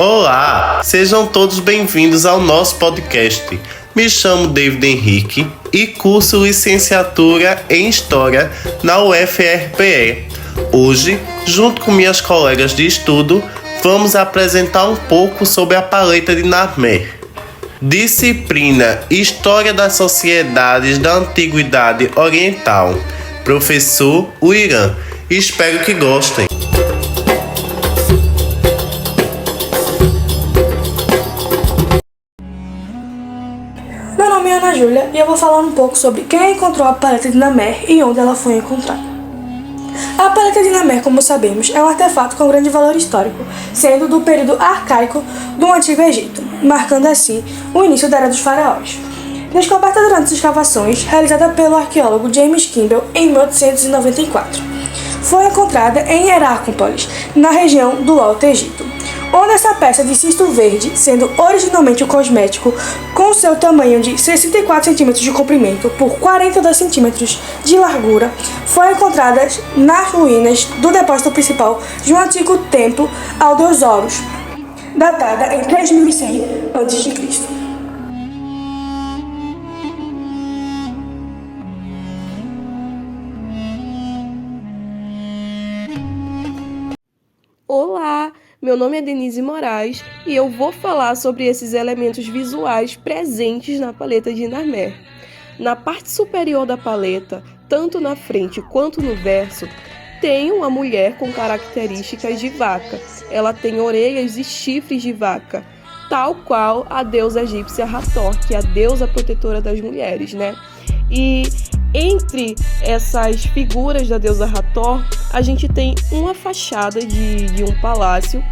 Olá, sejam todos bem-vindos ao nosso podcast. Me chamo David Henrique e curso licenciatura em História na UFRPE. Hoje, junto com minhas colegas de estudo, vamos apresentar um pouco sobre a paleta de Narmer. Disciplina História das Sociedades da Antiguidade Oriental. Professor Uirã. Espero que gostem. Meu nome é Ana Júlia e eu vou falar um pouco sobre quem encontrou a paleta de Narmer e onde ela foi encontrada. A paleta de Narmer, como sabemos, é um artefato com grande valor histórico, sendo do período arcaico do Antigo Egito, marcando assim o início da Era dos Faraós. Descoberta durante as escavações realizadas pelo arqueólogo James Kimball em 1894. Foi encontrada em Heráclipolis, na região do Alto Egito, onde essa peça de cisto verde, sendo originalmente um cosmético, com seu tamanho de 64 cm de comprimento por 42 cm de largura, foi encontrada nas ruínas do depósito principal de um antigo templo ao deus Horus, datada em 3100 a.C. Olá, meu nome é Denise Moraes e eu vou falar sobre esses elementos visuais presentes na paleta de Narmer. Na parte superior da paleta, tanto na frente quanto no verso, tem uma mulher com características de vaca. Ela tem orelhas e chifres de vaca, tal qual a deusa egípcia Hathor, que é a deusa protetora das mulheres, né? E entre essas figuras da deusa Hathor, a gente tem uma fachada de um palácio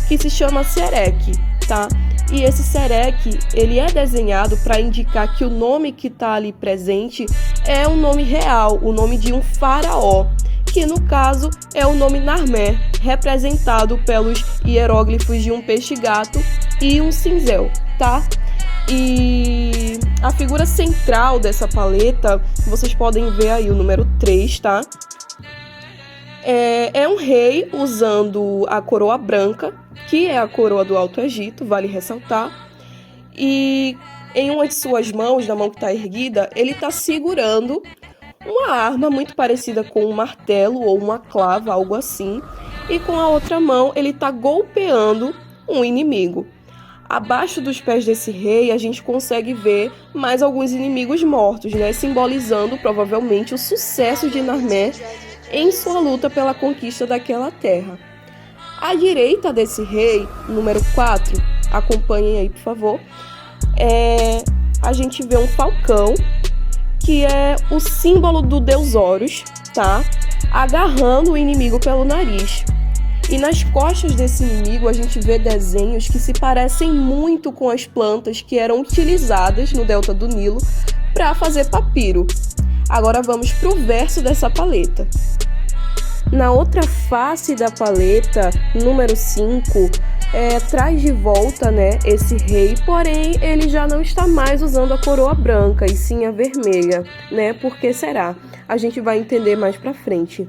que se chama Serek, tá? E esse Serek, ele é desenhado para indicar que o nome que está ali presente é um nome real, o nome de um faraó, que no caso é o nome Narmer, representado pelos hieróglifos de um peixe-gato e um cinzel, tá? E a figura central dessa paleta, vocês podem ver aí o número 3, tá? É um rei usando a coroa branca, que é a coroa do Alto Egito, vale ressaltar. E em uma de suas mãos, na mão que está erguida, ele está segurando uma arma muito parecida com um martelo ou uma clava, algo assim. E com a outra mão, ele está golpeando um inimigo. Abaixo dos pés desse rei, a gente consegue ver mais alguns inimigos mortos, né? Simbolizando provavelmente o sucesso de Narmer em sua luta pela conquista daquela terra. À direita desse rei, número 4, acompanhem aí, por favor, a gente vê um falcão, que é o símbolo do deus Horus, tá? Agarrando o inimigo pelo nariz. E nas costas desse inimigo a gente vê desenhos que se parecem muito com as plantas que eram utilizadas no delta do Nilo para fazer papiro. Agora vamos para o verso dessa paleta. Na outra face da paleta, número 5, traz de volta, né, esse rei, porém ele já não está mais usando a coroa branca e sim a vermelha, né? Por que será? A gente vai entender mais para frente.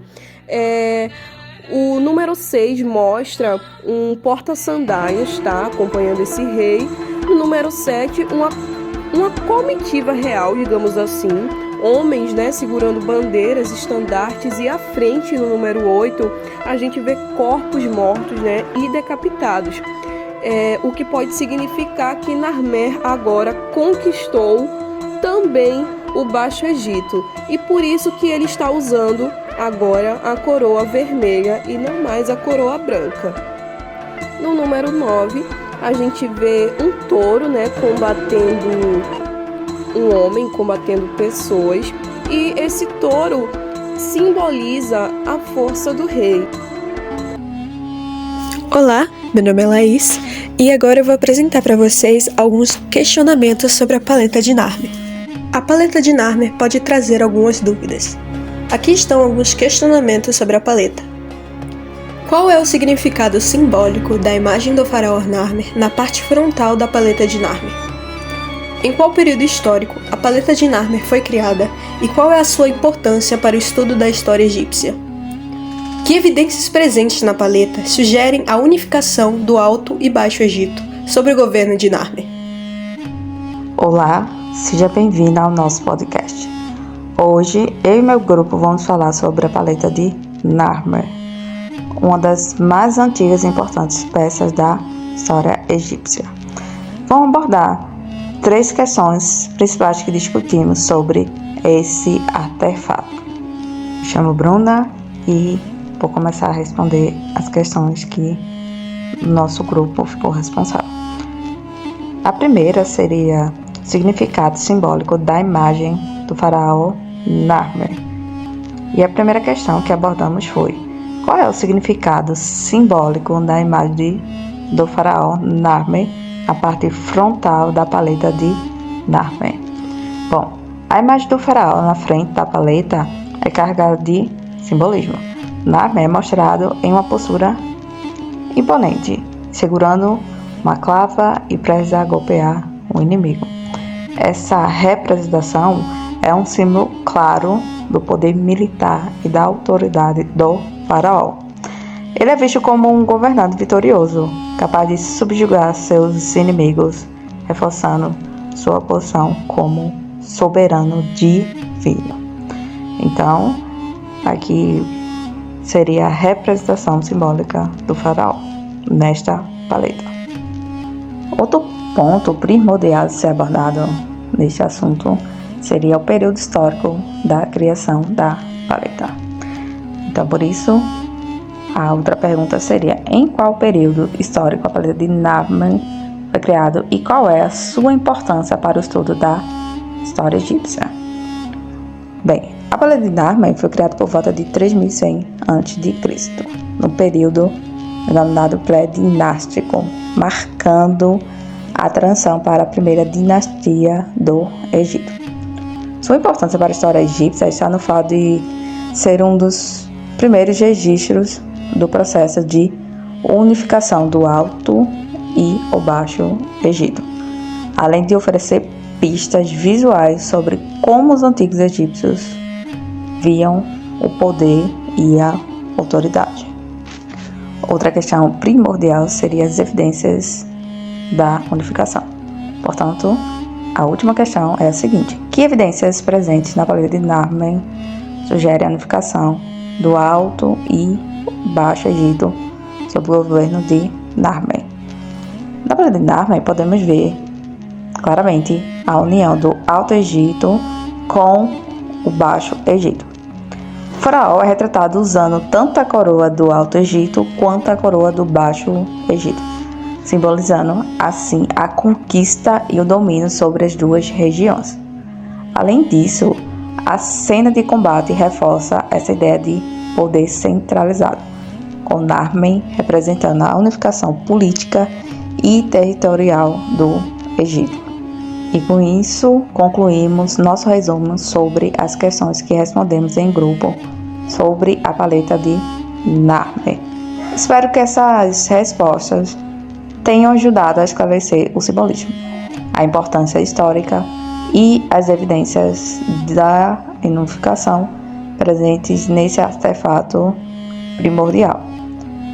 O número 6 mostra um porta-sandálias, tá? Acompanhando esse rei. No número 7, uma comitiva real, digamos assim. Homens, né, segurando bandeiras, estandartes. E à frente, no número 8, a gente vê corpos mortos, né, e decapitados. O que pode significar que Narmer agora conquistou também o Baixo Egito. E por isso que ele está usando agora a coroa vermelha e não mais a coroa branca. No número 9, a gente vê um touro, né, combatendo um homem, combatendo pessoas. E esse touro simboliza a força do rei. Olá, meu nome é Laís e agora eu vou apresentar para vocês alguns questionamentos sobre a paleta de Narmer. A paleta de Narmer pode trazer algumas dúvidas. Aqui estão alguns questionamentos sobre a paleta. Qual é o significado simbólico da imagem do faraó Narmer na parte frontal da paleta de Narmer? Em qual período histórico a paleta de Narmer foi criada e qual é a sua importância para o estudo da história egípcia? Que evidências presentes na paleta sugerem a unificação do Alto e Baixo Egito sob o governo de Narmer? Olá, seja bem-vindo ao nosso podcast. Hoje, eu e meu grupo vamos falar sobre a paleta de Narmer, uma das mais antigas e importantes peças da história egípcia. Vamos abordar 3 questões principais que discutimos sobre esse artefato. Me chamo Bruna e vou começar a responder as questões que o nosso grupo ficou responsável. A primeira seria o significado simbólico da imagem do faraó Narmer. E a primeira questão que abordamos foi: qual é o significado simbólico da imagem do faraó Narmer na parte frontal da paleta de Narmer? Bom, a imagem do faraó na frente da paleta é carregada de simbolismo. Narmer é mostrado em uma postura imponente, segurando uma clava e prestes a golpear o inimigo. Essa representação é um símbolo claro do poder militar e da autoridade do faraó. Ele é visto como um governante vitorioso, capaz de subjugar seus inimigos, reforçando sua posição como soberano divino. Então, aqui seria a representação simbólica do faraó nesta paleta. Outro ponto primordial de ser abordado neste assunto seria o período histórico da criação da paleta. Então, por isso, a outra pergunta seria: em qual período histórico a paleta de Narmer foi criada e qual é a sua importância para o estudo da história egípcia? Bem, a paleta de Narmer foi criada por volta de 3100 a.C., no período denominado pré-dinástico, marcando a transição para a primeira dinastia do Egito. Sua importância para a história egípcia está no fato de ser um dos primeiros registros do processo de unificação do Alto e o Baixo Egito, além de oferecer pistas visuais sobre como os antigos egípcios viam o poder e a autoridade. Outra questão primordial seria as evidências da unificação. Portanto, a última questão é a seguinte: que evidências presentes na paleta de Narmer sugerem a unificação do Alto e Baixo Egito sob o governo de Narmer? Na paleta de Narmer podemos ver claramente a união do Alto Egito com o Baixo Egito. O faraó é retratado usando tanto a coroa do Alto Egito quanto a coroa do Baixo Egito, simbolizando assim a conquista e o domínio sobre as duas regiões. Além disso, a cena de combate reforça essa ideia de poder centralizado, com Narmer representando a unificação política e territorial do Egito. E com isso, concluímos nosso resumo sobre as questões que respondemos em grupo sobre a paleta de Narmer. Espero que essas respostas tenham ajudado a esclarecer o simbolismo, a importância histórica e as evidências da unificação presentes nesse artefato primordial.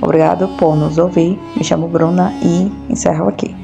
Obrigado por nos ouvir. Me chamo Bruna e encerro aqui.